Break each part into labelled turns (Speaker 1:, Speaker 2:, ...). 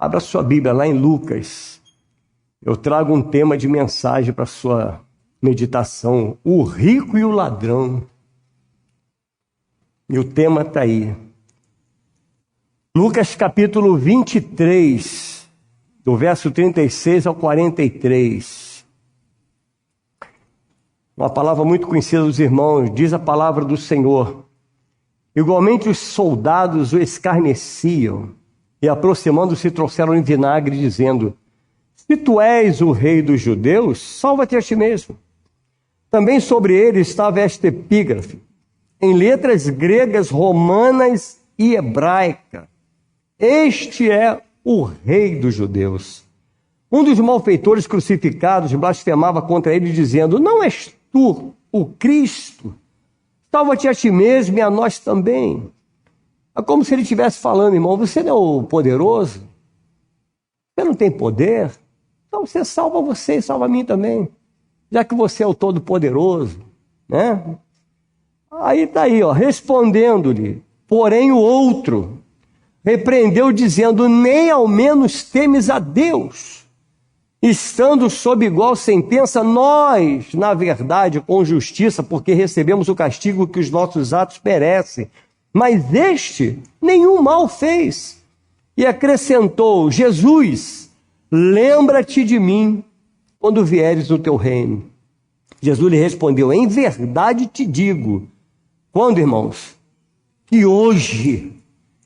Speaker 1: Abra sua Bíblia lá em Lucas. Eu trago um tema de mensagem para a sua meditação. O rico e o ladrão. E o tema está aí. Lucas capítulo 23, do verso 36 ao 43. Uma palavra muito conhecida dos irmãos, diz a palavra do Senhor. Igualmente os soldados o escarneciam e aproximando-se trouxeram em vinagre, dizendo: se tu és o rei dos judeus, salva-te a ti mesmo. Também sobre ele estava esta epígrafe, em letras gregas, romanas e hebraica: este é o rei dos judeus. Um dos malfeitores crucificados blasfemava contra ele, dizendo: não és tu o Cristo? Salva-te a ti mesmo e a nós também. É como se ele estivesse falando: irmão, você não é o poderoso? Você não tem poder? Então você salva você e salva a mim também, já que você é o todo-poderoso, né? Aí está aí, ó, respondendo-lhe, porém o outro repreendeu, dizendo: nem ao menos temes a Deus, estando sob igual sentença, nós, na verdade, com justiça, porque recebemos o castigo que os nossos atos merecem, mas este nenhum mal fez. E acrescentou: Jesus, lembra-te de mim quando vieres no teu reino. Jesus lhe respondeu: em verdade te digo. Quando, irmãos? Que hoje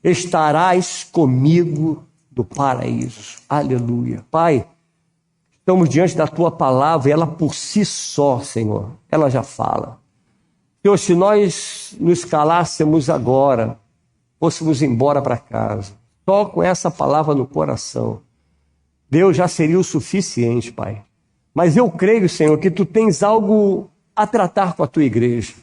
Speaker 1: estarás comigo no paraíso. Aleluia. Pai, estamos diante da tua palavra e ela por si só, Senhor, ela já fala. Senhor, se nós nos calássemos agora, fôssemos embora para casa, só com essa palavra no coração, Deus já seria o suficiente, Pai. Mas eu creio, Senhor, que tu tens algo a tratar com a tua igreja.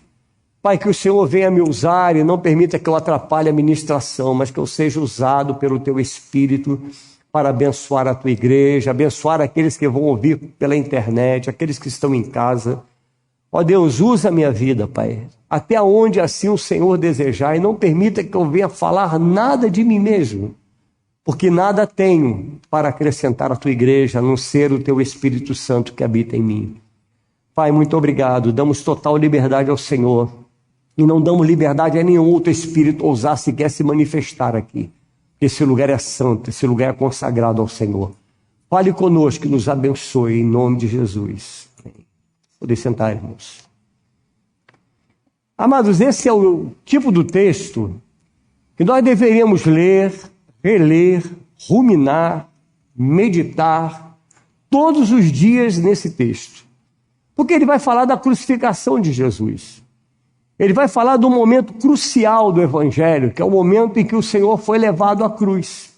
Speaker 1: Pai, que o Senhor venha me usar e não permita que eu atrapalhe a ministração, mas que eu seja usado pelo teu Espírito para abençoar a tua igreja, abençoar aqueles que vão ouvir pela internet, aqueles que estão em casa. Ó Deus, usa a minha vida, Pai, até onde assim o Senhor desejar, e não permita que eu venha falar nada de mim mesmo, porque nada tenho para acrescentar à tua igreja, a não ser o teu Espírito Santo que habita em mim. Pai, muito obrigado, damos total liberdade ao Senhor, e não damos liberdade a nenhum outro espírito ousar sequer se manifestar aqui. Esse lugar é santo, esse lugar é consagrado ao Senhor. Fale conosco e nos abençoe em nome de Jesus. Podem sentar, irmãos. Amados, esse é o tipo do texto que nós deveríamos ler, reler, ruminar, meditar todos os dias nesse texto. Porque ele vai falar da crucificação de Jesus. Ele vai falar do momento crucial do Evangelho, que é o momento em que o Senhor foi levado à cruz.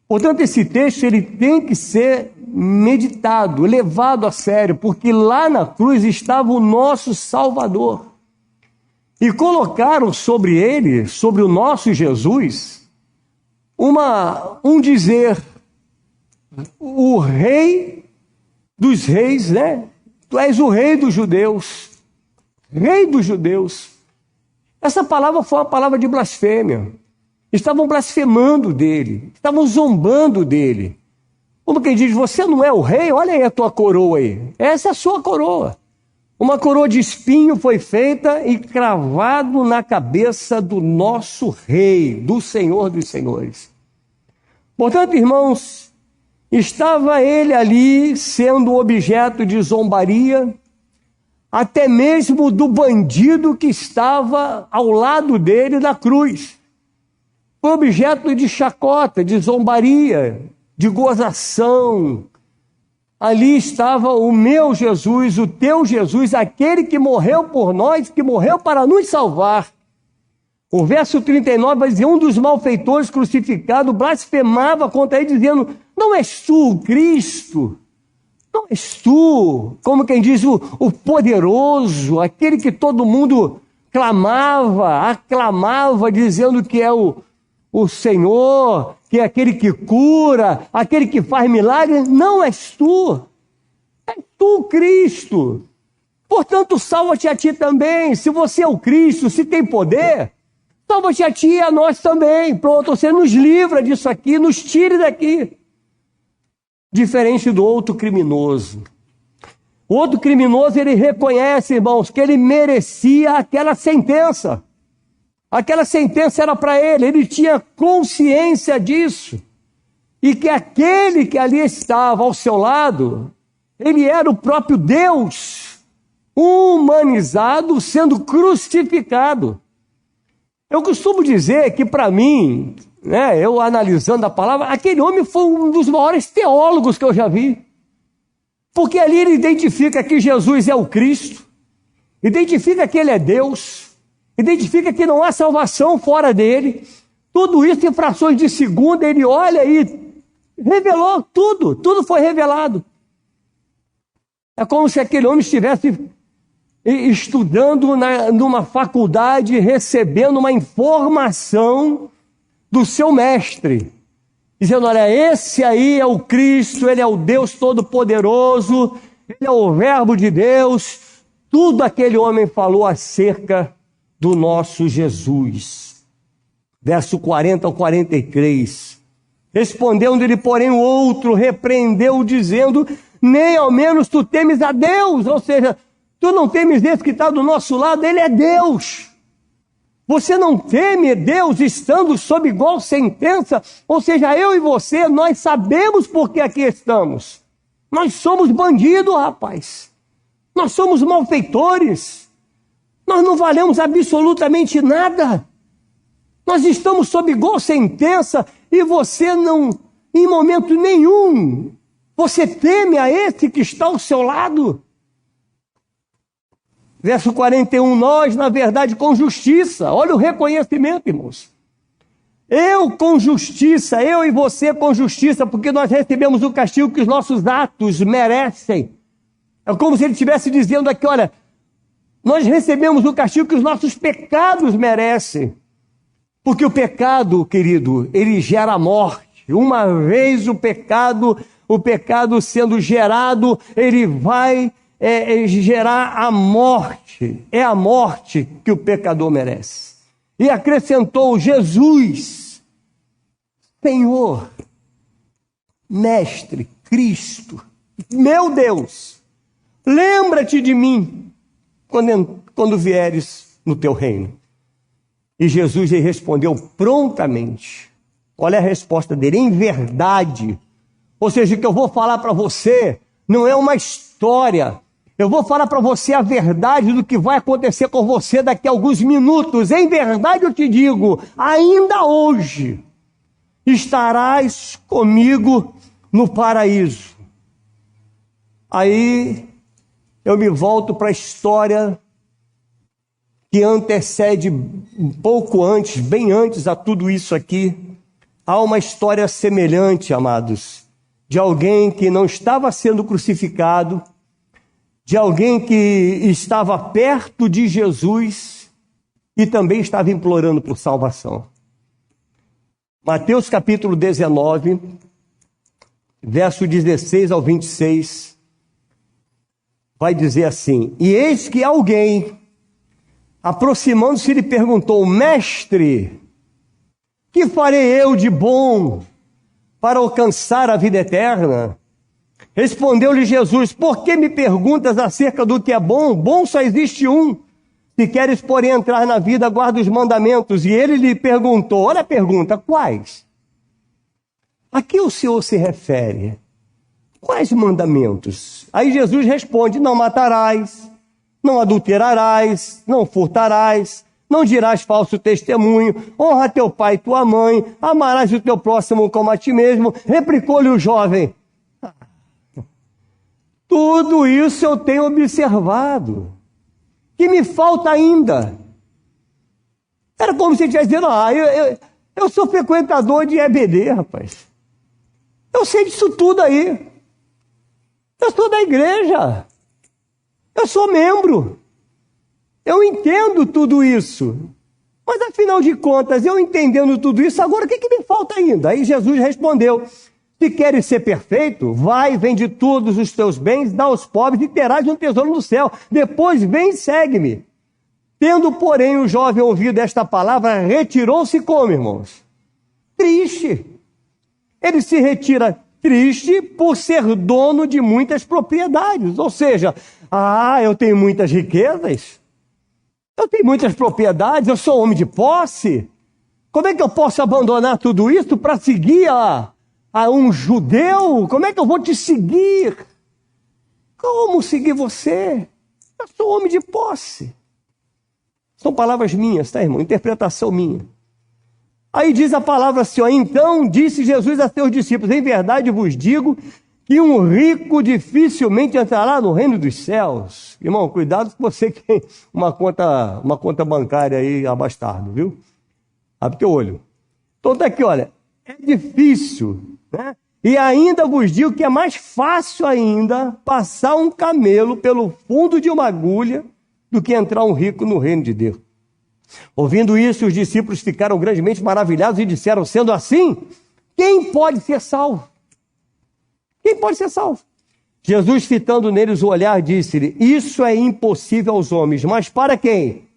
Speaker 1: Portanto, esse texto ele tem que ser meditado, levado a sério, porque lá na cruz estava o nosso Salvador. E colocaram sobre ele, sobre o nosso Jesus, um dizer: o rei dos reis, né? Tu és o rei dos judeus. Rei dos judeus. Essa palavra foi uma palavra de blasfêmia. Estavam blasfemando dele, estavam zombando dele. Como quem diz: você não é o rei? Olha aí a tua coroa aí. Essa é a sua coroa. Uma coroa de espinho foi feita e cravado na cabeça do nosso rei, do Senhor dos senhores. Portanto, irmãos, estava ele ali sendo objeto de zombaria, até mesmo do bandido que estava ao lado dele na cruz. Foi objeto de chacota, de zombaria, de gozação. Ali estava o meu Jesus, o teu Jesus, aquele que morreu por nós, que morreu para nos salvar. O verso 39 vai dizer: um dos malfeitores crucificados blasfemava contra ele, dizendo: não és tu o Cristo? Não és tu, como quem diz, o poderoso, aquele que todo mundo clamava, aclamava, dizendo que é o Senhor, que é aquele que cura, aquele que faz milagres? Não és tu o Cristo. Portanto, salva-te a ti também. Se você é o Cristo, se tem poder, Salva-te a ti e a nós também. Pronto, você nos livra disso aqui, nos tire daqui. Diferente do outro criminoso. O outro criminoso, ele reconhece, irmãos, que ele merecia aquela sentença. Aquela sentença era para ele tinha consciência disso. E que aquele que ali estava ao seu lado, ele era o próprio Deus, humanizado, sendo crucificado. Eu costumo dizer que para mim, eu analisando a palavra, aquele homem foi um dos maiores teólogos que eu já vi. Porque ali ele identifica que Jesus é o Cristo, identifica que ele é Deus, identifica que não há salvação fora dele. Tudo isso em frações de segundo, ele olha e revelou tudo foi revelado. É como se aquele homem estivesse estudando numa faculdade, recebendo uma informação do seu mestre, dizendo, olha, esse aí é o Cristo, ele é o Deus Todo-Poderoso, ele é o Verbo de Deus. Tudo aquele homem falou acerca do nosso Jesus. Verso 40 ao 43. Respondendo-lhe, porém, o outro repreendeu, dizendo, nem ao menos tu temes a Deus, ou seja, tu não temes esse que está do nosso lado, ele é Deus. Você não teme Deus estando sob igual sentença? Ou seja, eu e você, nós sabemos por que aqui estamos. Nós somos bandidos, rapaz. Nós somos malfeitores. Nós não valemos absolutamente nada. Nós estamos sob igual sentença e você não, em momento nenhum, você teme a esse que está ao seu lado. Verso 41, nós, na verdade, com justiça. Olha o reconhecimento, irmãos. Eu com justiça, eu e você com justiça, porque nós recebemos o castigo que os nossos atos merecem. É como se ele estivesse dizendo aqui, olha, nós recebemos o castigo que os nossos pecados merecem. Porque o pecado, querido, ele gera a morte. Uma vez o pecado sendo gerado, ele vai gerar a morte. É a morte que o pecador merece. E acrescentou Jesus, Senhor, Mestre, Cristo, meu Deus, lembra-te de mim quando vieres no teu reino. E Jesus lhe respondeu prontamente. Olha a resposta dele, em verdade. Ou seja, o que eu vou falar para você não é uma história. Eu vou falar para você a verdade do que vai acontecer com você daqui a alguns minutos. Em verdade eu te digo, ainda hoje estarás comigo no paraíso. Aí eu me volto para a história que antecede um pouco antes, bem antes a tudo isso aqui. Há uma história semelhante, amados, de alguém que não estava sendo crucificado, de alguém que estava perto de Jesus e também estava implorando por salvação. Mateus capítulo 19, verso 16 ao 26, vai dizer assim, e eis que alguém, aproximando-se, lhe perguntou, Mestre, que farei eu de bom para alcançar a vida eterna? Respondeu-lhe Jesus, por que me perguntas acerca do que é bom? Bom só existe um. Se queres, porém, entrar na vida, guarda os mandamentos. E ele lhe perguntou, olha a pergunta, quais? A que o Senhor se refere? Quais mandamentos? Aí Jesus responde, não matarás, não adulterarás, não furtarás, não dirás falso testemunho, honra teu pai e tua mãe, amarás o teu próximo como a ti mesmo. Replicou-lhe o jovem, tudo isso eu tenho observado. Que me falta ainda? Era como se ele estivesse dizendo, eu sou frequentador de EBD, rapaz. Eu sei disso tudo aí. Eu sou da igreja. Eu sou membro. Eu entendo tudo isso. Mas afinal de contas, eu entendendo tudo isso, agora o que me falta ainda? Aí Jesus respondeu, se queres ser perfeito, vai, vende todos os teus bens, dá aos pobres e terás um tesouro no céu. Depois vem e segue-me. Tendo, porém, o jovem ouvido esta palavra, retirou-se como, irmãos? Triste. Ele se retira triste por ser dono de muitas propriedades. Ou seja, eu tenho muitas riquezas, eu tenho muitas propriedades, eu sou homem de posse. Como é que eu posso abandonar tudo isso para seguir a um judeu? Como é que eu vou te seguir? Como seguir você? Eu sou homem de posse. São palavras minhas, tá, irmão? Interpretação minha. Aí diz a palavra assim, então disse Jesus a seus discípulos, em verdade vos digo que um rico dificilmente entrará no reino dos céus. Irmão, cuidado com você que tem uma conta bancária aí abastardo, viu? Abre teu olho. Então tá aqui, olha, é difícil, né? E ainda vos digo que é mais fácil ainda passar um camelo pelo fundo de uma agulha do que entrar um rico no reino de Deus. Ouvindo isso, os discípulos ficaram grandemente maravilhados e disseram, sendo assim, quem pode ser salvo? Quem pode ser salvo? Jesus, fitando neles o olhar, disse-lhe, isso é impossível aos homens, mas para quem?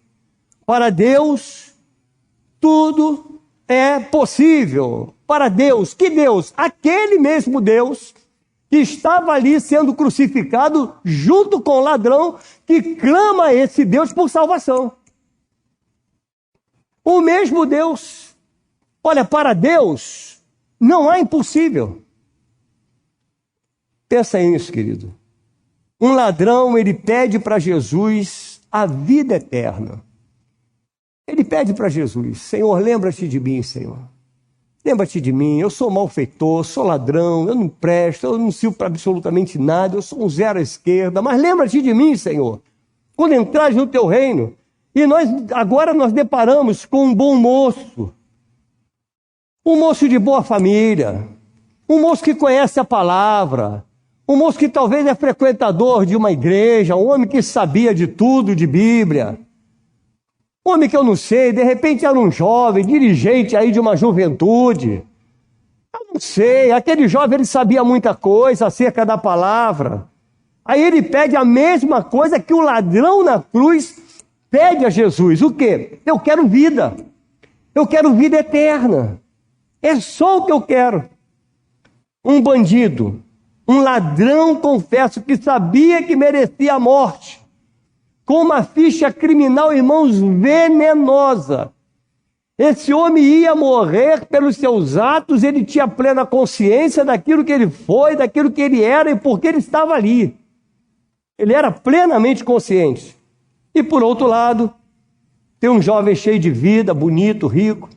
Speaker 1: Para Deus, tudo é possível. Para Deus, que Deus? Aquele mesmo Deus que estava ali sendo crucificado junto com o ladrão que clama a esse Deus por salvação. O mesmo Deus. Olha, para Deus não há impossível. Pensa nisso, querido. Um ladrão, ele pede para Jesus a vida eterna. Ele pede para Jesus, Senhor, lembra-te de mim, Senhor. Lembra-te de mim, eu sou malfeitor, sou ladrão, eu não presto, eu não sirvo para absolutamente nada, eu sou um zero à esquerda, mas lembra-te de mim, Senhor, quando entrares no teu reino. E agora nós deparamos com um bom moço, um moço de boa família, um moço que conhece a palavra, um moço que talvez é frequentador de uma igreja, um homem que sabia de tudo de Bíblia, um homem que eu não sei, de repente era um jovem, dirigente aí de uma juventude, eu não sei, aquele jovem ele sabia muita coisa acerca da palavra, aí ele pede a mesma coisa que o ladrão na cruz pede a Jesus, o quê? Eu quero vida eterna, é só o que eu quero. Um bandido, um ladrão, confesso, que sabia que merecia a morte, com uma ficha criminal, irmãos, venenosa. Esse homem ia morrer pelos seus atos, ele tinha plena consciência daquilo que ele foi, daquilo que ele era e por que ele estava ali. Ele era plenamente consciente. E por outro lado, tem um jovem cheio de vida, bonito, rico,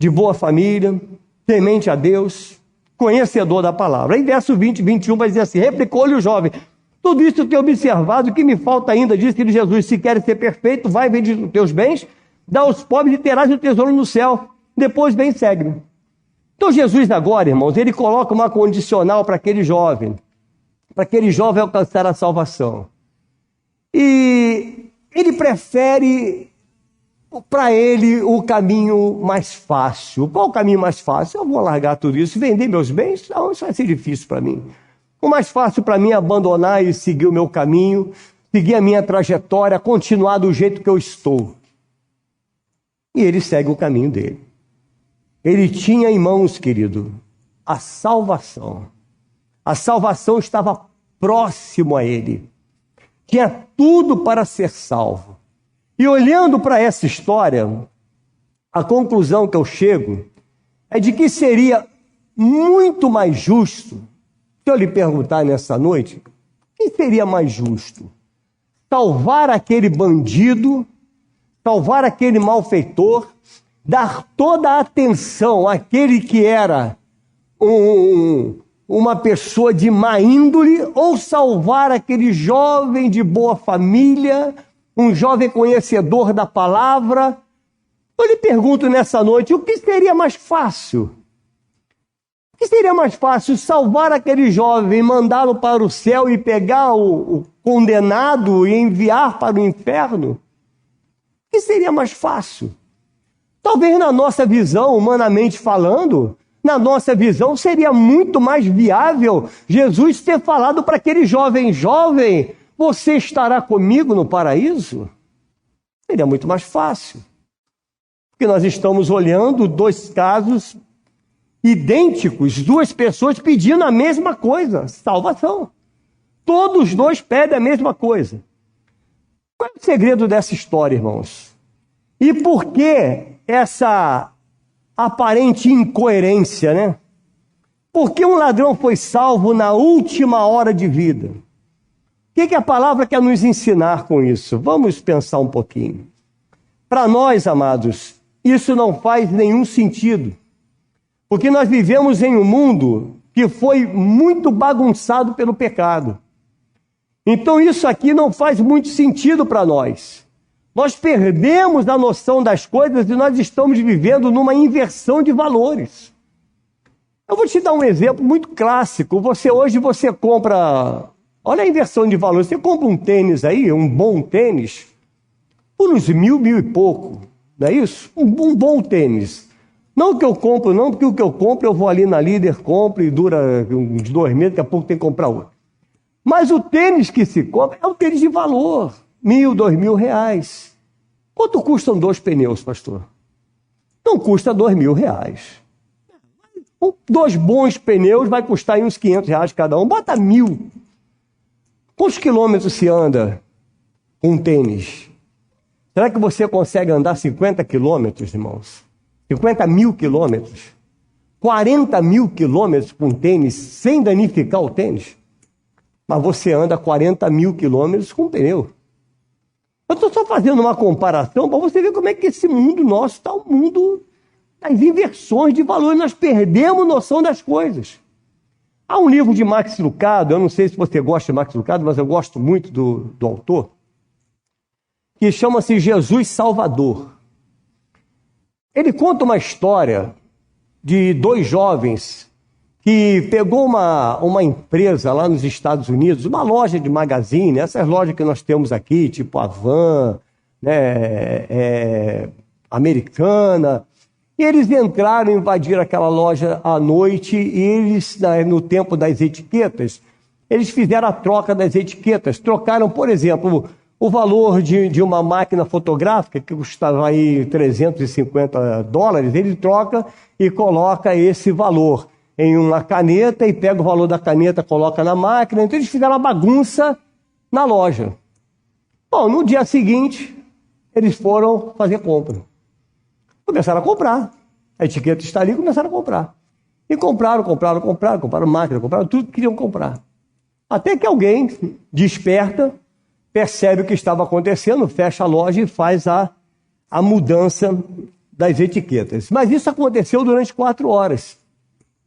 Speaker 1: de boa família, temente a Deus, conhecedor da palavra. Aí verso 20 e 21 vai dizer assim, replicou-lhe o jovem, tudo isso eu tenho observado, o que me falta ainda, disse-lhe Jesus, se queres ser perfeito, vai vender os teus bens, dá aos pobres e terás o tesouro no céu, depois vem e segue-me. Então Jesus agora, irmãos, ele coloca uma condicional para aquele jovem alcançar a salvação. E ele prefere para ele o caminho mais fácil. Qual o caminho mais fácil? Eu vou largar tudo isso, vender meus bens? Não, isso vai ser difícil para mim. O mais fácil para mim é abandonar e seguir o meu caminho, seguir a minha trajetória, continuar do jeito que eu estou. E ele segue o caminho dele. Ele tinha em mãos, querido, a salvação. A salvação estava próximo a ele. Tinha tudo para ser salvo. E olhando para essa história, a conclusão que eu chego é de que seria muito mais justo, se eu lhe perguntar nessa noite, quem seria mais justo? Salvar aquele bandido, salvar aquele malfeitor, dar toda a atenção àquele que era uma pessoa de má índole, ou salvar aquele jovem de boa família, um jovem conhecedor da palavra? Eu lhe pergunto nessa noite, o que seria mais fácil? O que seria mais fácil, salvar aquele jovem, mandá-lo para o céu e pegar o condenado e enviar para o inferno? O que seria mais fácil? Talvez na nossa visão, humanamente falando, na nossa visão seria muito mais viável Jesus ter falado para aquele jovem, você estará comigo no paraíso? Seria muito mais fácil. Porque nós estamos olhando dois casos idênticos, duas pessoas pedindo a mesma coisa, salvação. Todos os dois pedem a mesma coisa. Qual é o segredo dessa história, irmãos? E por que essa aparente incoerência, né? Por que um ladrão foi salvo na última hora de vida? O que a palavra quer nos ensinar com isso? Vamos pensar um pouquinho. Para nós, amados, isso não faz nenhum sentido. Porque nós vivemos em um mundo que foi muito bagunçado pelo pecado. Então isso aqui não faz muito sentido para nós. Nós perdemos a noção das coisas e nós estamos vivendo numa inversão de valores. Eu vou te dar um exemplo muito clássico. Hoje você compra... Olha a inversão de valores. Você compra um tênis aí, um bom tênis, por uns 1.000 e pouco. Não é isso? Um bom tênis. Não o que eu compro, não, porque o que eu compro eu vou ali na Líder, compro e dura uns 2 meses, daqui a pouco tem que comprar outro. Mas o tênis que se compra é um tênis de valor. 1.000, 2.000 reais. Quanto custam 2 pneus, pastor? Não custa 2.000 reais. 2 bons pneus vai custar aí uns 500 reais cada um. Bota 1.000. Quantos quilômetros se anda com um tênis? Será que você consegue andar 50 quilômetros, irmãos? 50.000 quilômetros? 40.000 quilômetros com tênis sem danificar o tênis? Mas você anda 40.000 quilômetros com pneu. Eu estou só fazendo uma comparação para você ver como é que esse mundo nosso está o mundo das inversões de valores. Nós perdemos noção das coisas. Há um livro de Max Lucado, eu não sei se você gosta de Max Lucado, mas eu gosto muito do autor, que chama-se Jesus Salvador. Ele conta uma história de 2 jovens que pegou uma empresa lá nos Estados Unidos, uma loja de magazine, essas lojas que nós temos aqui, tipo Havan, né, Americana, e eles entraram, invadiram aquela loja à noite e eles, no tempo das etiquetas, eles fizeram a troca das etiquetas, trocaram, por exemplo, o valor de uma máquina fotográfica, que custava aí $350, ele troca e coloca esse valor em uma caneta e pega o valor da caneta, coloca na máquina. Então eles fizeram uma bagunça na loja. Bom, no dia seguinte, eles foram fazer compra. Começaram a comprar. A etiqueta está ali, começaram a comprar. E compraram máquina, compraram tudo que queriam comprar. Até que alguém desperta, percebe o que estava acontecendo, fecha a loja e faz a mudança das etiquetas. Mas isso aconteceu durante 4 horas.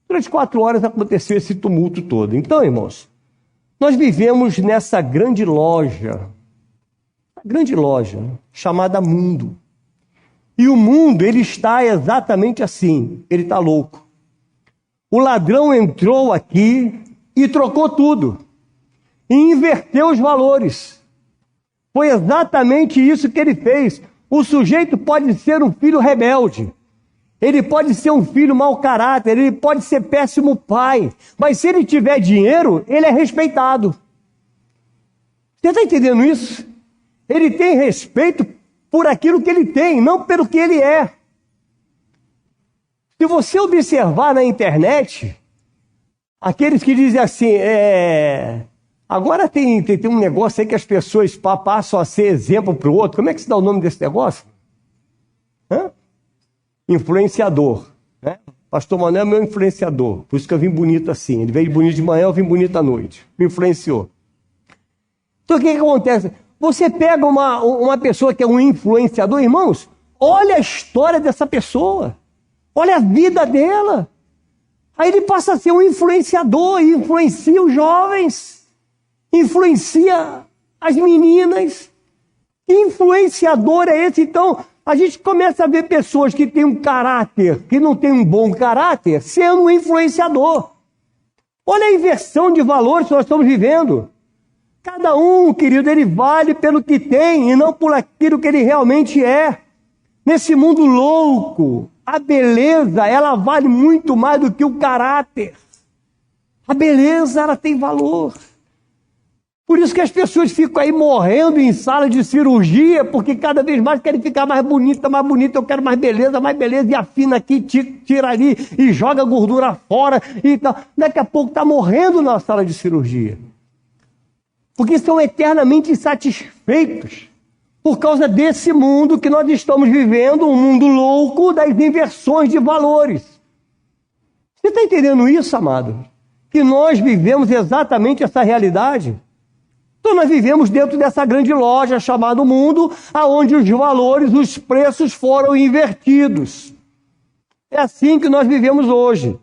Speaker 1: Durante 4 horas aconteceu esse tumulto todo. Então, irmãos, nós vivemos nessa grande loja chamada mundo. E o mundo, ele está exatamente assim, ele está louco. O ladrão entrou aqui e trocou tudo. E inverteu os valores. Foi exatamente isso que ele fez. O sujeito pode ser um filho rebelde. Ele pode ser um filho mau caráter, ele pode ser péssimo pai, mas se ele tiver dinheiro, ele é respeitado. Você está entendendo isso? Ele tem respeito por aquilo que ele tem, não pelo que ele é. Se você observar na internet, aqueles que dizem assim, agora tem um negócio aí que as pessoas passam a ser exemplo para o outro. Como é que se dá o nome desse negócio? Influenciador, né? Pastor Manuel é meu influenciador, por isso que eu vim bonito assim. Ele veio bonito de manhã, eu vim bonito à noite. Me influenciou. Então o que acontece? Você pega uma pessoa que é um influenciador, irmãos, olha a história dessa pessoa, olha a vida dela. Aí ele passa a ser um influenciador, e influencia os jovens, influencia as meninas. Que influenciador é esse? Então, a gente começa a ver pessoas que têm um caráter, que não têm um bom caráter, sendo um influenciador. Olha a inversão de valores que nós estamos vivendo. Cada um, querido, ele vale pelo que tem e não por aquilo que ele realmente é. Nesse mundo louco, a beleza, ela vale muito mais do que o caráter. A beleza, ela tem valor. Por isso que as pessoas ficam aí morrendo em sala de cirurgia, porque cada vez mais querem ficar mais bonita, eu quero mais beleza, e afina aqui, tira ali, e joga gordura fora, e tal. Daqui a pouco está morrendo na sala de cirurgia. Porque estão eternamente insatisfeitos, por causa desse mundo que nós estamos vivendo, um mundo louco das inversões de valores. Você está entendendo isso, amado? Que nós vivemos exatamente essa realidade? Então nós vivemos dentro dessa grande loja chamada mundo, aonde os valores, os preços foram invertidos. É assim que nós vivemos hoje.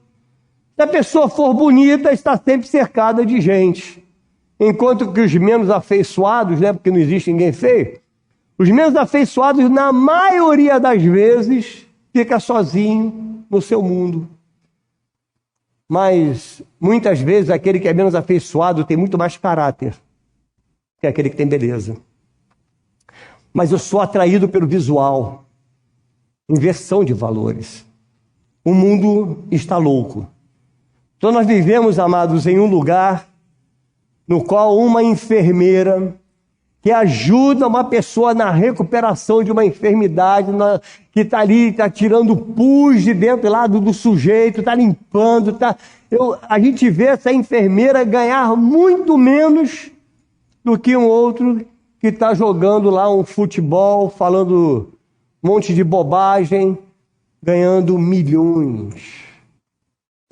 Speaker 1: Se a pessoa for bonita, está sempre cercada de gente. Enquanto que os menos afeiçoados, né, porque não existe ninguém feio, os menos afeiçoados, na maioria das vezes, fica sozinho no seu mundo. Mas, muitas vezes, aquele que é menos afeiçoado tem muito mais caráter que aquele que tem beleza. Mas eu sou atraído pelo visual. Inversão de valores. O mundo está louco. Então nós vivemos, amados, em um lugar no qual uma enfermeira que ajuda uma pessoa na recuperação de uma enfermidade, que está ali, está tirando pus de dentro lá do sujeito, está limpando. A gente vê essa enfermeira ganhar muito menos do que um outro que está jogando lá um futebol, falando um monte de bobagem, ganhando milhões.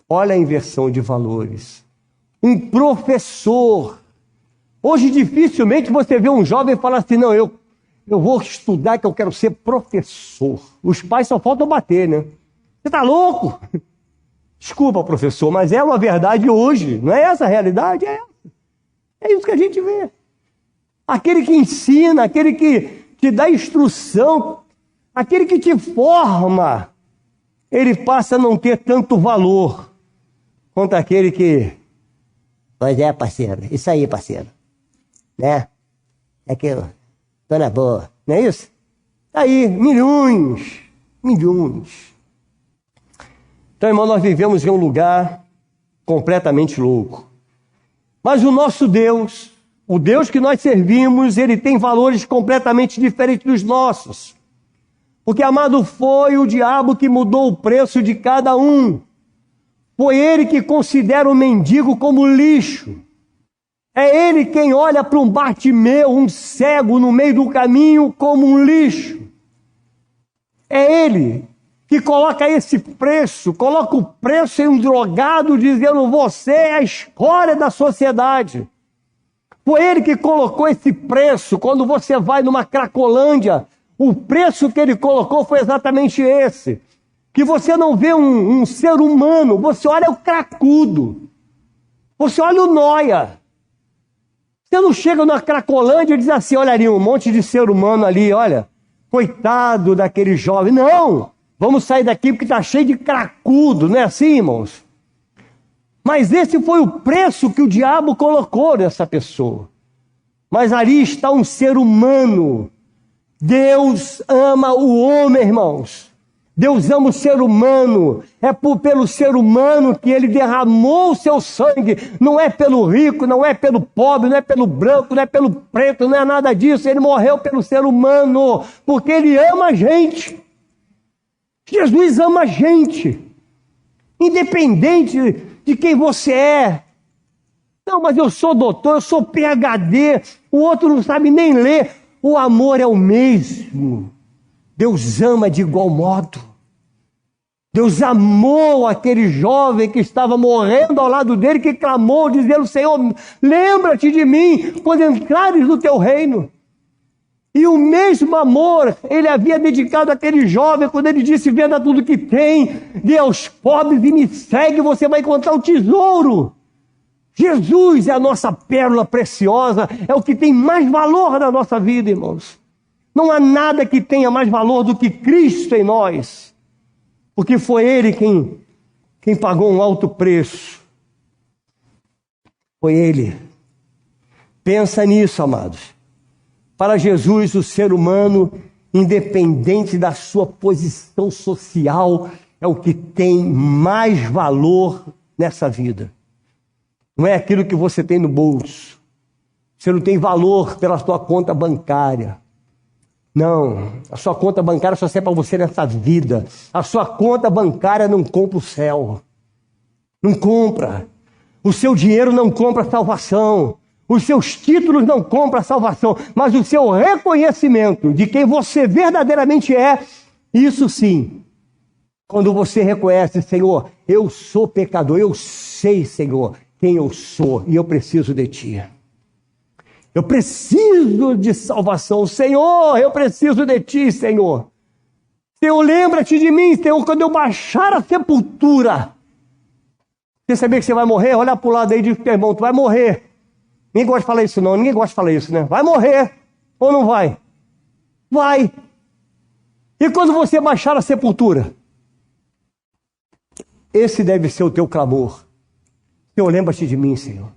Speaker 1: Olha a inversão de valores. Um professor. Hoje dificilmente você vê um jovem falar assim, não, eu vou estudar que eu quero ser professor. Os pais só faltam bater, né? Você está louco? Desculpa, professor, mas é uma verdade hoje. Não é essa a realidade? É isso que a gente vê. Aquele que ensina, aquele que te dá instrução, aquele que te forma, ele passa a não ter tanto valor quanto aquele que... Pois é, parceiro, isso aí, parceiro. Né? É que eu tô na boa, não é isso? Tá aí, milhões. Então, irmão, nós vivemos em um lugar completamente louco. Mas o nosso Deus, o Deus que nós servimos, ele tem valores completamente diferentes dos nossos. Porque, amado, foi o diabo que mudou o preço de cada um. Foi ele que considera o mendigo como lixo. É ele quem olha para um Bartimeu, um cego no meio do caminho, como um lixo. É ele que coloca esse preço, coloca o preço em um drogado, dizendo, você é a escória da sociedade. Foi ele que colocou esse preço. Quando você vai numa Cracolândia, o preço que ele colocou foi exatamente esse. Que você não vê um ser humano, você olha o cracudo. Você olha o nóia. Você não chega na Cracolândia e diz assim, olha ali, um monte de ser humano ali, olha, coitado daquele jovem. Não, vamos sair daqui porque está cheio de cracudo, não é assim, irmãos? Mas esse foi o preço que o diabo colocou nessa pessoa. Mas ali está um ser humano. Deus ama o homem, irmãos. Deus ama o ser humano. É pelo ser humano que ele derramou o seu sangue. Não é pelo rico, não é pelo pobre, não é pelo branco, não é pelo preto, não é nada disso. Ele morreu pelo ser humano, porque ele ama a gente. Jesus ama a gente. Independente de quem você é. Não, mas eu sou doutor, eu sou PhD, o outro não sabe nem ler. O amor é o mesmo. Deus ama de igual modo. Deus amou aquele jovem que estava morrendo ao lado dele, que clamou, dizendo, Senhor, lembra-te de mim quando entrares no teu reino. E o mesmo amor ele havia dedicado àquele jovem quando ele disse, venda tudo que tem, dê aos pobres e me segue, você vai encontrar o tesouro. Jesus é a nossa pérola preciosa, é o que tem mais valor na nossa vida, irmãos. Não há nada que tenha mais valor do que Cristo em nós, porque foi Ele quem pagou um alto preço. Foi Ele. Pensa nisso, amados. Para Jesus, o ser humano, independente da sua posição social, é o que tem mais valor nessa vida. Não é aquilo que você tem no bolso. Você não tem valor pela sua conta bancária. Não, a sua conta bancária só serve para você nessa vida. A sua conta bancária não compra o céu. Não compra. O seu dinheiro não compra a salvação. Os seus títulos não compram a salvação. Mas o seu reconhecimento de quem você verdadeiramente é, isso sim. Quando você reconhece, Senhor, eu sou pecador, eu sei, Senhor, quem eu sou e eu preciso de Ti. Eu preciso de salvação, Senhor, eu preciso de Ti, Senhor. Senhor, lembra-te de mim, Senhor, quando eu baixar a sepultura. Você sabia que você vai morrer? Olha para o lado aí e diz para o teu irmão, tu vai morrer. Ninguém gosta de falar isso não, ninguém gosta de falar isso, né? Vai morrer, ou não vai? Vai. E quando você baixar a sepultura? Esse deve ser o teu clamor. Senhor, lembra-te de mim, Senhor.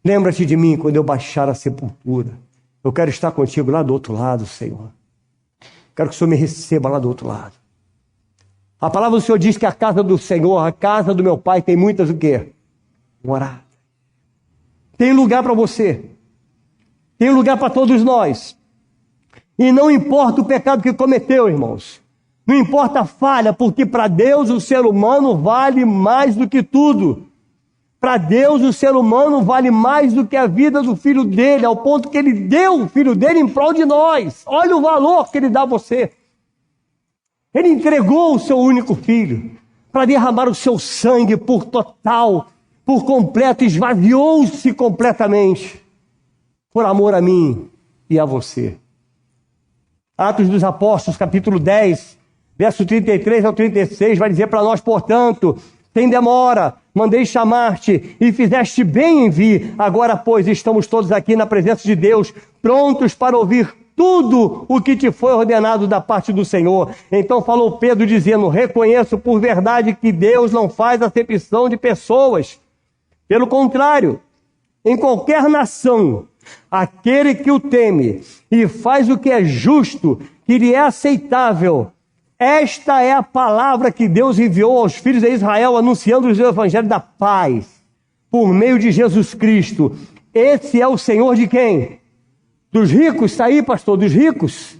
Speaker 1: Lembra-te de mim quando eu baixar a sepultura. Eu quero estar contigo lá do outro lado, Senhor. Quero que o Senhor me receba lá do outro lado. A palavra do Senhor diz que a casa do Senhor, a casa do meu Pai, tem muitas o quê? Moradas. Tem lugar para você. Tem lugar para todos nós. E não importa o pecado que cometeu, irmãos. Não importa a falha, porque para Deus o ser humano vale mais do que tudo. Para Deus o ser humano vale mais do que a vida do filho dele, ao ponto que ele deu o filho dele em prol de nós. Olha o valor que ele dá a você. Ele entregou o seu único filho para derramar o seu sangue por total, por completo, esvaziou-se completamente por amor a mim e a você. Atos dos Apóstolos, capítulo 10, verso 33 ao 36, vai dizer para nós, portanto, sem demora, mandei chamar-te e fizeste bem em vir. Agora, pois, estamos todos aqui na presença de Deus, prontos para ouvir tudo o que te foi ordenado da parte do Senhor. Então falou Pedro dizendo, reconheço por verdade que Deus não faz acepção de pessoas. Pelo contrário, em qualquer nação, aquele que o teme e faz o que é justo, que lhe é aceitável, esta é a palavra que Deus enviou aos filhos de Israel, anunciando o evangelho da paz, por meio de Jesus Cristo. Esse é o Senhor de quem? Dos ricos, está aí, pastor, dos ricos?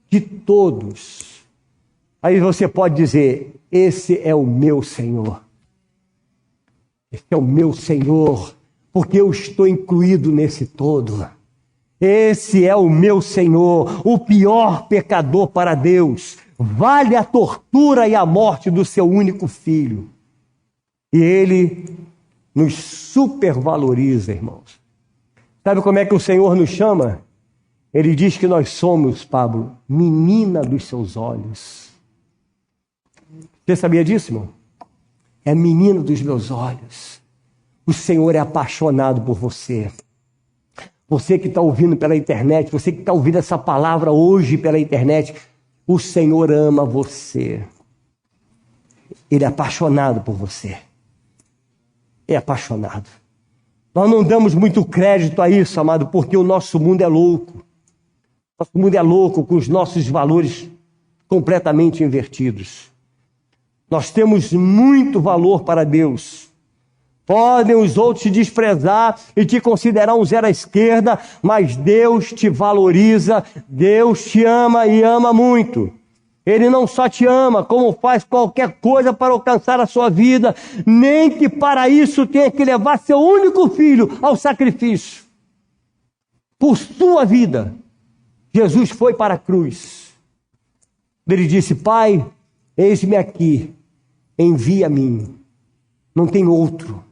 Speaker 1: De todos. Aí você pode dizer, esse é o meu Senhor. Esse é o meu Senhor, porque eu estou incluído nesse todo. Esse é o meu Senhor, o pior pecador para Deus. Vale a tortura e a morte do seu único filho. E ele nos supervaloriza, irmãos. Sabe como é que o Senhor nos chama? Ele diz que nós somos, Pablo, menina dos seus olhos. Você sabia disso, irmão? É menina dos meus olhos. O Senhor é apaixonado por você. Você que está ouvindo pela internet, você que está ouvindo essa palavra hoje pela internet, o Senhor ama você. Ele é apaixonado por você. É apaixonado. Nós não damos muito crédito a isso, amado, porque o nosso mundo é louco. Nosso mundo é louco com os nossos valores completamente invertidos. Nós temos muito valor para Deus. Podem os outros te desprezar e te considerar um zero à esquerda, mas Deus te valoriza, Deus te ama e ama muito. Ele não só te ama, como faz qualquer coisa para alcançar a sua vida, nem que para isso tenha que levar seu único filho ao sacrifício. Por sua vida, Jesus foi para a cruz. Ele disse, Pai, eis-me aqui, envia a mim. Não tem outro.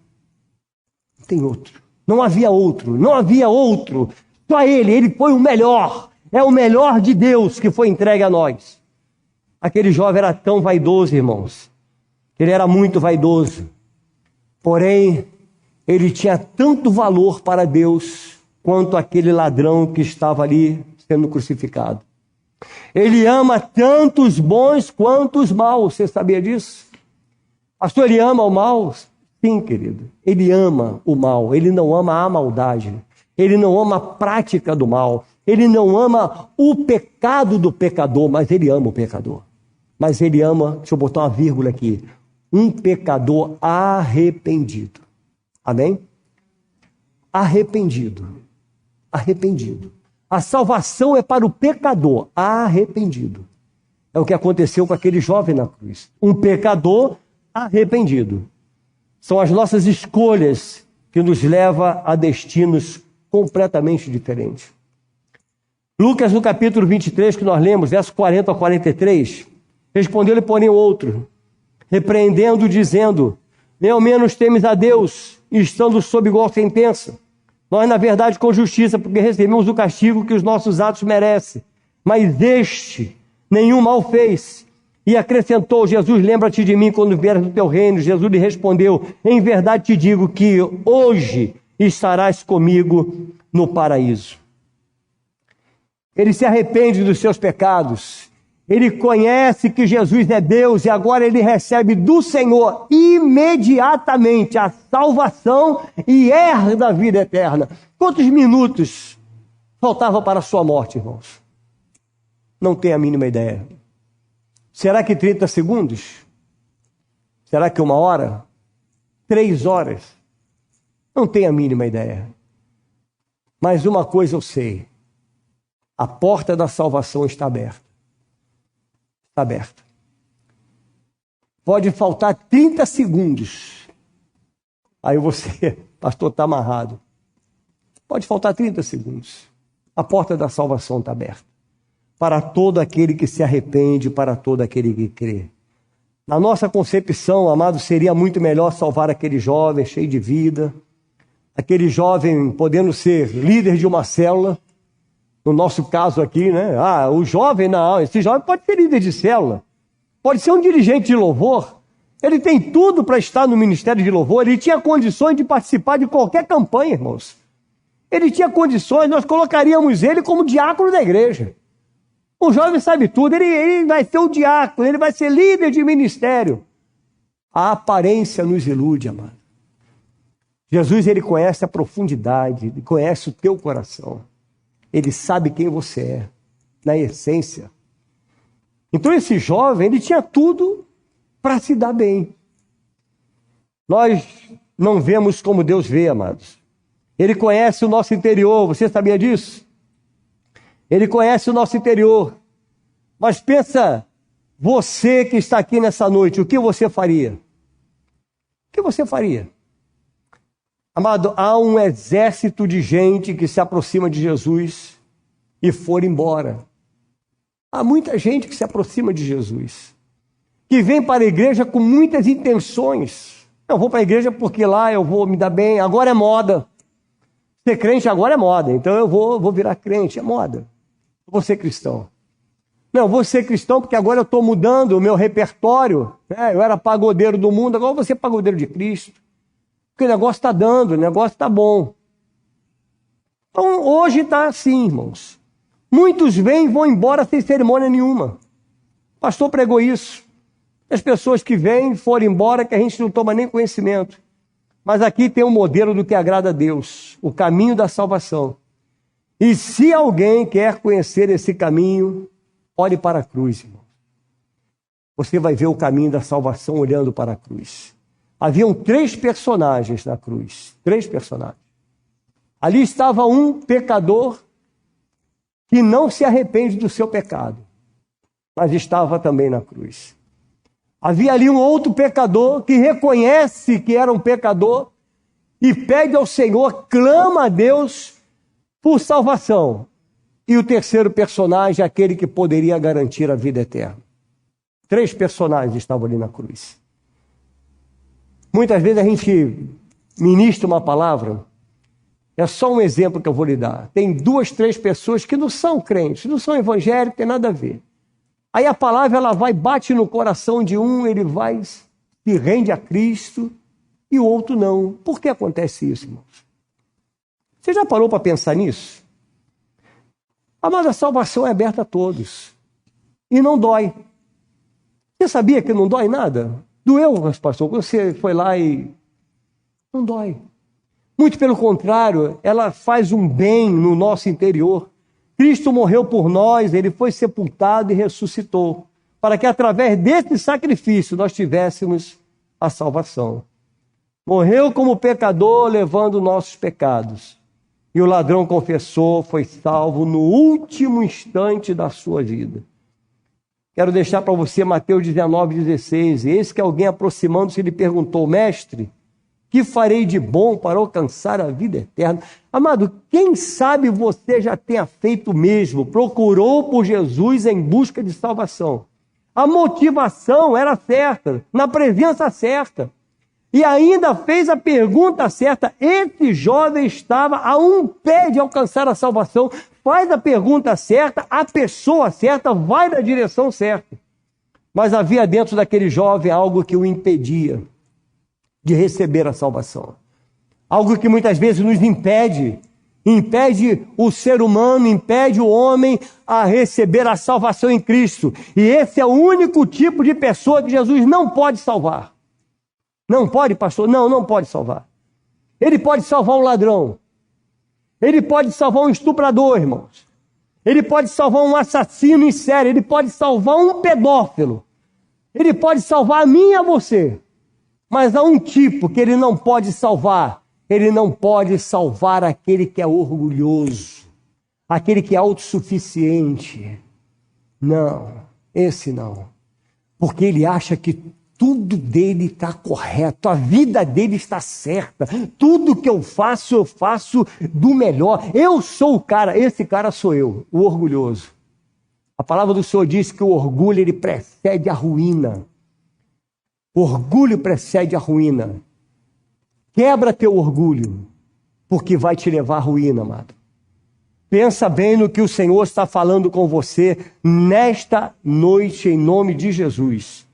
Speaker 1: Não tem outro. Não havia outro. Não havia outro. Só ele foi o melhor. É o melhor de Deus que foi entregue a nós. Aquele jovem era tão vaidoso, irmãos. Ele era muito vaidoso. Porém, ele tinha tanto valor para Deus quanto aquele ladrão que estava ali sendo crucificado. Ele ama tanto os bons quanto os maus. Você sabia disso? Pastor, ele ama o mal? Sim, querido. Ele ama o mal. Ele não ama a maldade. Ele não ama a prática do mal. Ele não ama o pecado do pecador, mas ele ama o pecador. Mas ele ama, deixa eu botar uma vírgula aqui, um pecador arrependido. Amém? Arrependido. arrependido. A salvação é para o pecador arrependido. É o que aconteceu com aquele jovem na cruz. Um pecador arrependido. São as nossas escolhas que nos levam a destinos completamente diferentes. Lucas, no capítulo 23, que nós lemos, verso 40 a 43, respondeu-lhe, porém, outro, repreendendo, dizendo, nem ao menos temes a Deus, estando sob igual sentença. Nós, na verdade, com justiça, porque recebemos o castigo que os nossos atos merecem. Mas este nenhum mal fez. E acrescentou, Jesus, lembra-te de mim quando vieres no teu reino. Jesus lhe respondeu, em verdade te digo que hoje estarás comigo no paraíso. Ele se arrepende dos seus pecados. Ele conhece que Jesus é Deus e agora ele recebe do Senhor imediatamente a salvação e herda a vida eterna. Quantos minutos faltavam para a sua morte, irmãos? Não tenho a mínima ideia. Será que 30 segundos? Será que 1 hora? 3 horas? Não tenho a mínima ideia. Mas uma coisa eu sei. A porta da salvação está aberta. Está aberta. Pode faltar 30 segundos. Aí você, pastor, está amarrado. Pode faltar 30 segundos. A porta da salvação está aberta. Para todo aquele que se arrepende, para todo aquele que crê. Na nossa concepção, amado, seria muito melhor salvar aquele jovem cheio de vida, aquele jovem podendo ser líder de uma célula, no nosso caso aqui, né? O jovem, não, esse jovem pode ser líder de célula, pode ser um dirigente de louvor, ele tem tudo para estar no ministério de louvor, ele tinha condições de participar de qualquer campanha, irmãos. Ele tinha condições, nós colocaríamos ele como diácono da igreja. O jovem sabe tudo, ele vai ser um diácono, ele vai ser líder de ministério. A aparência nos ilude, amado. Jesus, ele conhece a profundidade, ele conhece o teu coração. Ele sabe quem você é, na essência. Então esse jovem, ele tinha tudo para se dar bem. Nós não vemos como Deus vê, amados. Ele conhece o nosso interior, você sabia disso? Ele conhece o nosso interior. Mas pensa, você que está aqui nessa noite, o que você faria? O que você faria? Amado, há um exército de gente que se aproxima de Jesus e for embora. Há muita gente que se aproxima de Jesus, que vem para a igreja com muitas intenções. Eu vou para a igreja porque lá eu vou me dar bem, agora é moda. Ser crente agora é moda, então eu vou virar crente, é moda. Vou ser cristão. Não, vou ser cristão porque agora eu estou mudando o meu repertório. Né? Eu era pagodeiro do mundo, agora eu vou ser pagodeiro de Cristo. Porque o negócio está dando, o negócio está bom. Então hoje está assim, irmãos. Muitos vêm e vão embora sem cerimônia nenhuma. O pastor pregou isso. As pessoas que vêm foram embora que a gente não toma nem conhecimento. Mas aqui tem um modelo do que agrada a Deus, o caminho da salvação. E se alguém quer conhecer esse caminho, olhe para a cruz, irmão. Você vai ver o caminho da salvação olhando para a cruz. Haviam 3 personagens na cruz. 3 personagens. Ali estava um pecador que não se arrepende do seu pecado, mas estava também na cruz. Havia ali um outro pecador que reconhece que era um pecador e pede ao Senhor, clama a Deus por salvação. E o terceiro personagem é aquele que poderia garantir a vida eterna. 3 personagens estavam ali na cruz. Muitas vezes a gente ministra uma palavra, é só um exemplo que eu vou lhe dar. Tem 2, 3 pessoas que não são crentes, não são evangélicos, tem nada a ver. Aí a palavra ela vai, bate no coração de um, ele vai, se rende a Cristo, e o outro não. Por que acontece isso, irmãos? Você já parou para pensar nisso? Amada, a salvação é aberta a todos. E não dói. Você sabia que não dói nada? Doeu, pastor, quando você foi lá e... Não dói. Muito pelo contrário, ela faz um bem no nosso interior. Cristo morreu por nós, ele foi sepultado e ressuscitou, para que através desse sacrifício nós tivéssemos a salvação. Morreu como pecador, levando nossos pecados. E o ladrão confessou, foi salvo no último instante da sua vida. Quero deixar para você Mateus 19:16. Eis que alguém aproximando-se lhe perguntou: Mestre, que farei de bom para alcançar a vida eterna? Amado, quem sabe você já tenha feito o mesmo, procurou por Jesus em busca de salvação. A motivação era certa, na presença certa. E ainda fez a pergunta certa. Esse jovem estava a um pé de alcançar a salvação. Faz a pergunta certa, a pessoa certa vai na direção certa. Mas havia dentro daquele jovem algo que o impedia de receber a salvação. Algo que muitas vezes nos impede o ser humano, impede o homem a receber a salvação em Cristo. E esse é o único tipo de pessoa que Jesus não pode salvar. Não pode, pastor? Não pode salvar. Ele pode salvar um ladrão. Ele pode salvar um estuprador, irmãos. Ele pode salvar um assassino em série. Ele pode salvar um pedófilo. Ele pode salvar a mim e a você. Mas há um tipo que ele não pode salvar. Ele não pode salvar aquele que é orgulhoso. Aquele que é autossuficiente. Não, esse não. Porque ele acha que tudo dele está correto, a vida dele está certa, tudo que eu faço do melhor. Eu sou o cara, esse cara sou eu, o orgulhoso. A palavra do Senhor diz que o orgulho ele precede a ruína. O orgulho precede a ruína. Quebra teu orgulho, porque vai te levar à ruína, amado. Pensa bem no que o Senhor está falando com você nesta noite, em nome de Jesus.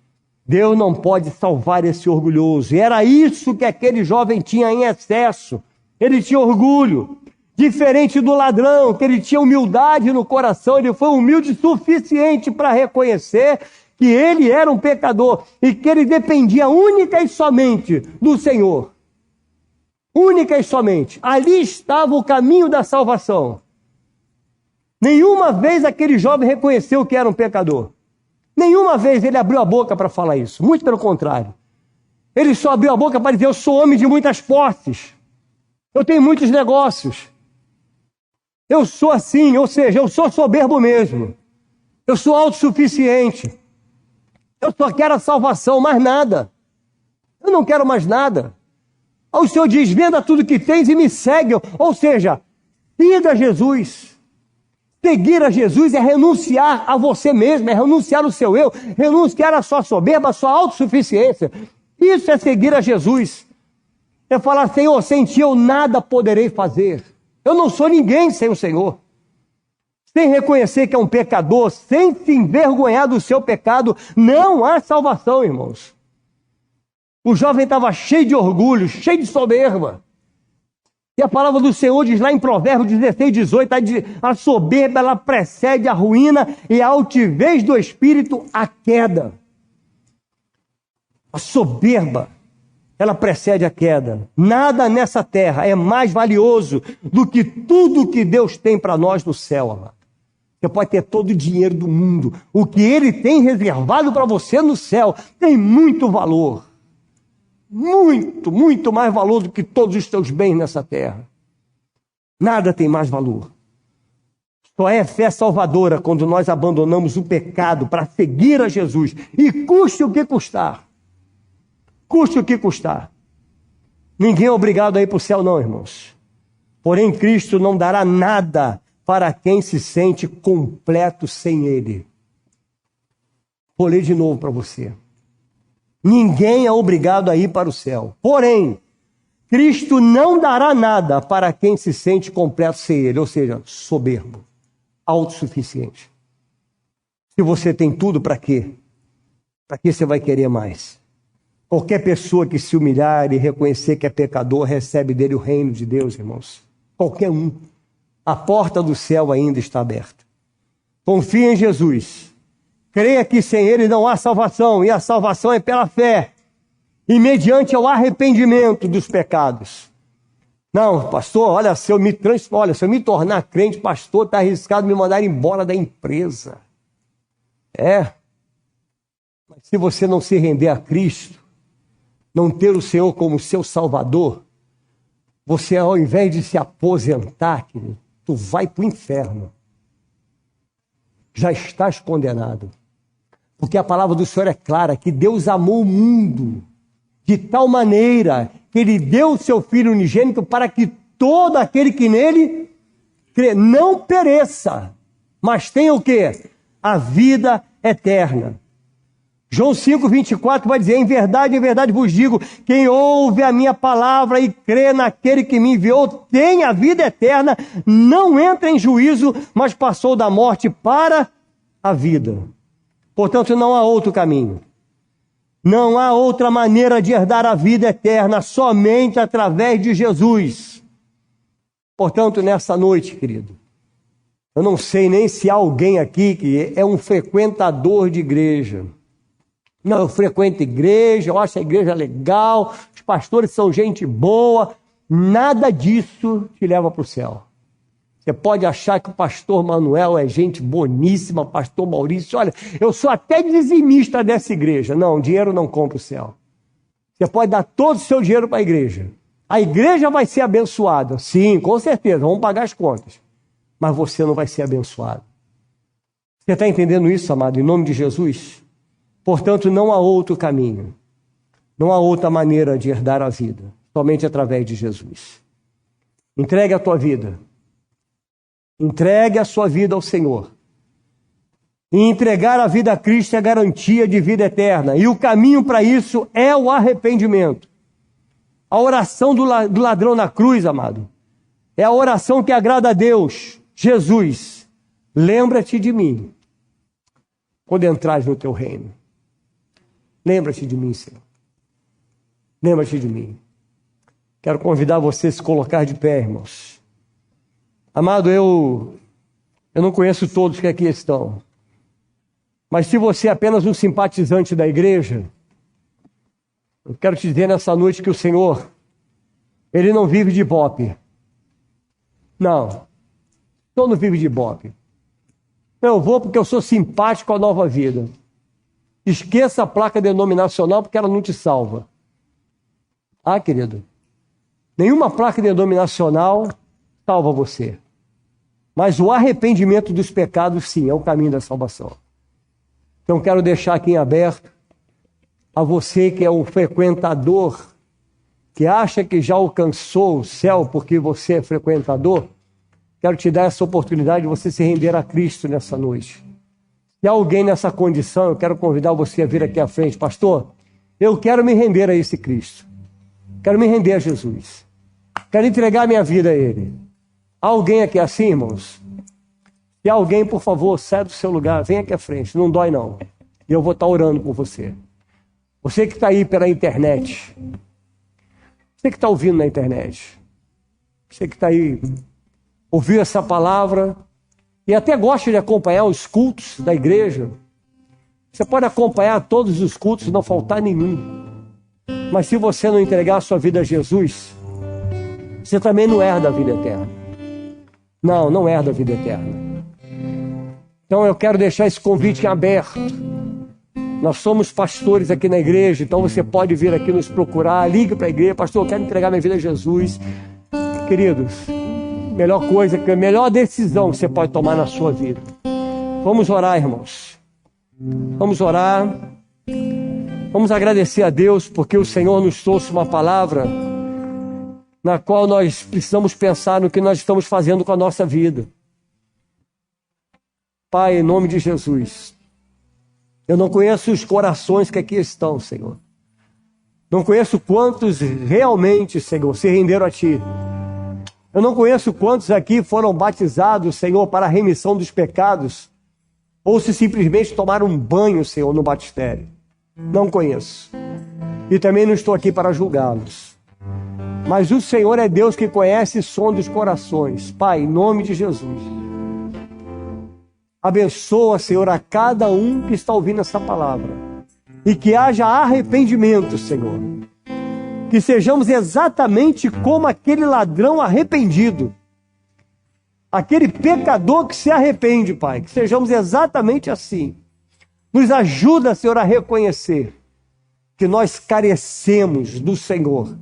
Speaker 1: Deus não pode salvar esse orgulhoso. E era isso que aquele jovem tinha em excesso. Ele tinha orgulho. Diferente do ladrão, que ele tinha humildade no coração. Ele foi humilde o suficiente para reconhecer que ele era um pecador e que ele dependia única e somente do Senhor. Única e somente. Ali estava o caminho da salvação. Nenhuma vez aquele jovem reconheceu que era um pecador. Nenhuma vez ele abriu a boca para falar isso. Muito pelo contrário. Ele só abriu a boca para dizer: eu sou homem de muitas posses. Eu tenho muitos negócios. Eu sou assim, ou seja, eu sou soberbo mesmo. Eu sou autossuficiente. Eu só quero a salvação, mais nada. Eu não quero mais nada. O Senhor diz: venda tudo que tens e me segue. Ou seja, siga Jesus. Seguir a Jesus é renunciar a você mesmo, é renunciar ao seu eu, renunciar à sua soberba, à sua autossuficiência. Isso é seguir a Jesus. É falar: Senhor, sem ti eu nada poderei fazer. Eu não sou ninguém sem o Senhor. Sem reconhecer que é um pecador, sem se envergonhar do seu pecado, não há salvação, irmãos. O jovem estava cheio de orgulho, cheio de soberba. E a palavra do Senhor diz lá em Provérbios 16:18, a soberba ela precede a ruína e a altivez do espírito a queda. A soberba, ela precede a queda. Nada nessa terra é mais valioso do que tudo que Deus tem para nós no céu, amado. Você pode ter todo o dinheiro do mundo. O que Ele tem reservado para você no céu tem muito valor. Muito, muito mais valor do que todos os teus bens nessa terra. Nada tem mais valor. Só é fé salvadora quando nós abandonamos o pecado para seguir a Jesus. E custe o que custar. Custe o que custar. Ninguém é obrigado a ir para o céu não, irmãos. Porém, Cristo não dará nada para quem se sente completo sem Ele. Vou ler de novo para você. Ninguém é obrigado a ir para o céu. Porém, Cristo não dará nada para quem se sente completo sem Ele, ou seja, soberbo, autossuficiente. Se você tem tudo, para quê? Para que você vai querer mais? Qualquer pessoa que se humilhar e reconhecer que é pecador, recebe dele o reino de Deus, irmãos. Qualquer um. A porta do céu ainda está aberta. Confie em Jesus. Creia que sem Ele não há salvação, e a salvação é pela fé, e mediante o arrependimento dos pecados. Não, pastor, olha, se eu me tornar crente, pastor, está arriscado me mandar embora da empresa. Mas se você não se render a Cristo, não ter o Senhor como seu Salvador, você, ao invés de se aposentar, querido, tu vai para o inferno. Já estás condenado. Porque a palavra do Senhor é clara, que Deus amou o mundo de tal maneira que Ele deu o seu Filho unigênito para que todo aquele que nele crê não pereça, mas tenha o quê? A vida eterna. João 5,24 vai dizer, em verdade vos digo, quem ouve a minha palavra e crê naquele que me enviou, tem a vida eterna, não entra em juízo, mas passou da morte para a vida. Portanto, não há outro caminho. Não há outra maneira de herdar a vida eterna, somente através de Jesus. Portanto, nessa noite, querido, eu não sei nem se há alguém aqui que é um frequentador de igreja. Não, eu frequento igreja, eu acho a igreja legal, os pastores são gente boa. Nada disso te leva para o céu. Você pode achar que o pastor Manuel é gente boníssima, pastor Maurício, olha, eu sou até dizimista dessa igreja. Não, dinheiro não compra o céu. Você pode dar todo o seu dinheiro para a igreja. A igreja vai ser abençoada. Sim, com certeza, vamos pagar as contas. Mas você não vai ser abençoado. Você está entendendo isso, amado, em nome de Jesus? Portanto, não há outro caminho. Não há outra maneira de herdar a vida. Somente através de Jesus. Entregue a tua vida. Entregue a sua vida ao Senhor. E entregar a vida a Cristo é garantia de vida eterna. E o caminho para isso é o arrependimento. A oração do ladrão na cruz, amado, é a oração que agrada a Deus. Jesus, lembra-te de mim quando entrares no teu reino. Lembra-te de mim, Senhor. Lembra-te de mim. Quero convidar você a se colocar de pé, irmãos. Amado, eu não conheço todos que aqui estão. Mas se você é apenas um simpatizante da igreja, eu quero te dizer nessa noite que o Senhor, Ele não vive de ibope. Não. O Senhor não vive de ibope. Eu vou porque eu sou simpático à Nova Vida. Esqueça a placa denominacional porque ela não te salva. Ah, querido, nenhuma placa denominacional salva você. Mas o arrependimento dos pecados, sim, é o caminho da salvação. Então quero deixar aqui em aberto a você que é um frequentador, que acha que já alcançou o céu porque você é frequentador, quero te dar essa oportunidade de você se render a Cristo nessa noite. Se há alguém nessa condição, eu quero convidar você a vir aqui à frente. Pastor, eu quero me render a esse Cristo. Quero me render a Jesus. Quero entregar minha vida a Ele. Há alguém aqui assim, irmãos? Se há alguém, por favor, sai do seu lugar, vem aqui à frente, não dói não. E eu vou estar orando por você. Você que está aí pela internet, você que está ouvindo na internet, você que está aí, ouviu essa palavra e até gosta de acompanhar os cultos da igreja, você pode acompanhar todos os cultos, não faltar nenhum. Mas se você não entregar a sua vida a Jesus, você também não herda a vida eterna. Não herda a vida eterna. Então eu quero deixar esse convite em aberto. Nós somos pastores aqui na igreja, então você pode vir aqui nos procurar, ligue para a igreja, pastor, eu quero entregar minha vida a Jesus. Queridos, melhor decisão que você pode tomar na sua vida. Vamos orar, irmãos. Vamos orar. Vamos agradecer a Deus porque o Senhor nos trouxe uma palavra na qual nós precisamos pensar no que nós estamos fazendo com a nossa vida. Pai, em nome de Jesus, eu não conheço os corações que aqui estão, Senhor. Não conheço quantos realmente, Senhor, se renderam a Ti. Eu não conheço quantos aqui foram batizados, Senhor, para a remissão dos pecados, ou se simplesmente tomaram um banho, Senhor, no batistério. Não conheço. E também não estou aqui para julgá-los. Mas o Senhor é Deus que conhece o som dos corações. Pai, em nome de Jesus, abençoa, Senhor, a cada um que está ouvindo essa palavra. E que haja arrependimento, Senhor. Que sejamos exatamente como aquele ladrão arrependido. Aquele pecador que se arrepende, Pai. Que sejamos exatamente assim. Nos ajuda, Senhor, a reconhecer que nós carecemos do Senhor.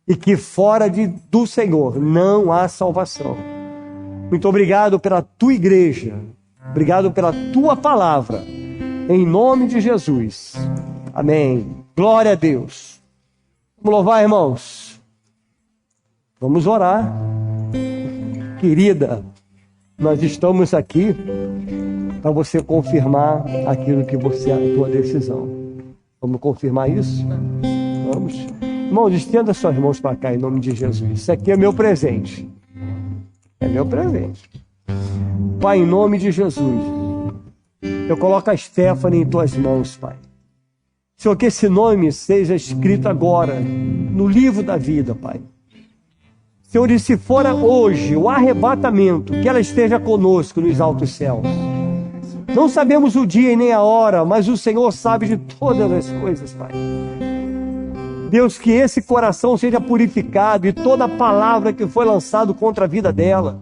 Speaker 1: e que fora do Senhor não há salvação. Muito obrigado pela tua igreja, obrigado pela tua palavra, em nome de Jesus. Amém. Glória a Deus. Vamos louvar, irmãos. Vamos orar. Querida, nós estamos aqui para você confirmar aquilo que você é a tua decisão. Vamos confirmar isso? Vamos. Irmãos, estenda suas mãos para cá em nome de Jesus. Isso aqui é meu presente. É meu presente. Pai, em nome de Jesus, eu coloco a Stephanie em tuas mãos, Pai. Senhor, que esse nome seja escrito agora no livro da vida, Pai. Senhor, e se for hoje o arrebatamento, que ela esteja conosco nos altos céus. Não sabemos o dia e nem a hora, mas o Senhor sabe de todas as coisas, Pai. Deus, que esse coração seja purificado e toda palavra que foi lançada contra a vida dela,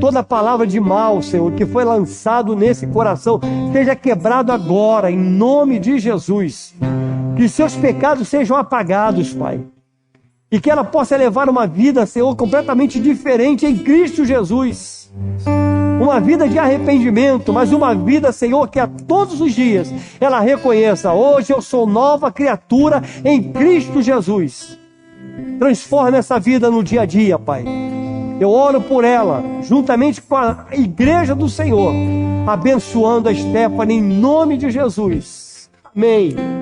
Speaker 1: toda palavra de mal, Senhor, que foi lançado nesse coração, seja quebrado agora, em nome de Jesus. Que seus pecados sejam apagados, Pai. E que ela possa levar uma vida, Senhor, completamente diferente em Cristo Jesus. Uma vida de arrependimento, mas uma vida, Senhor, que a todos os dias ela reconheça: hoje eu sou nova criatura em Cristo Jesus. Transforma essa vida no dia a dia, Pai. Eu oro por ela, juntamente com a igreja do Senhor, abençoando a Stephanie em nome de Jesus. Amém.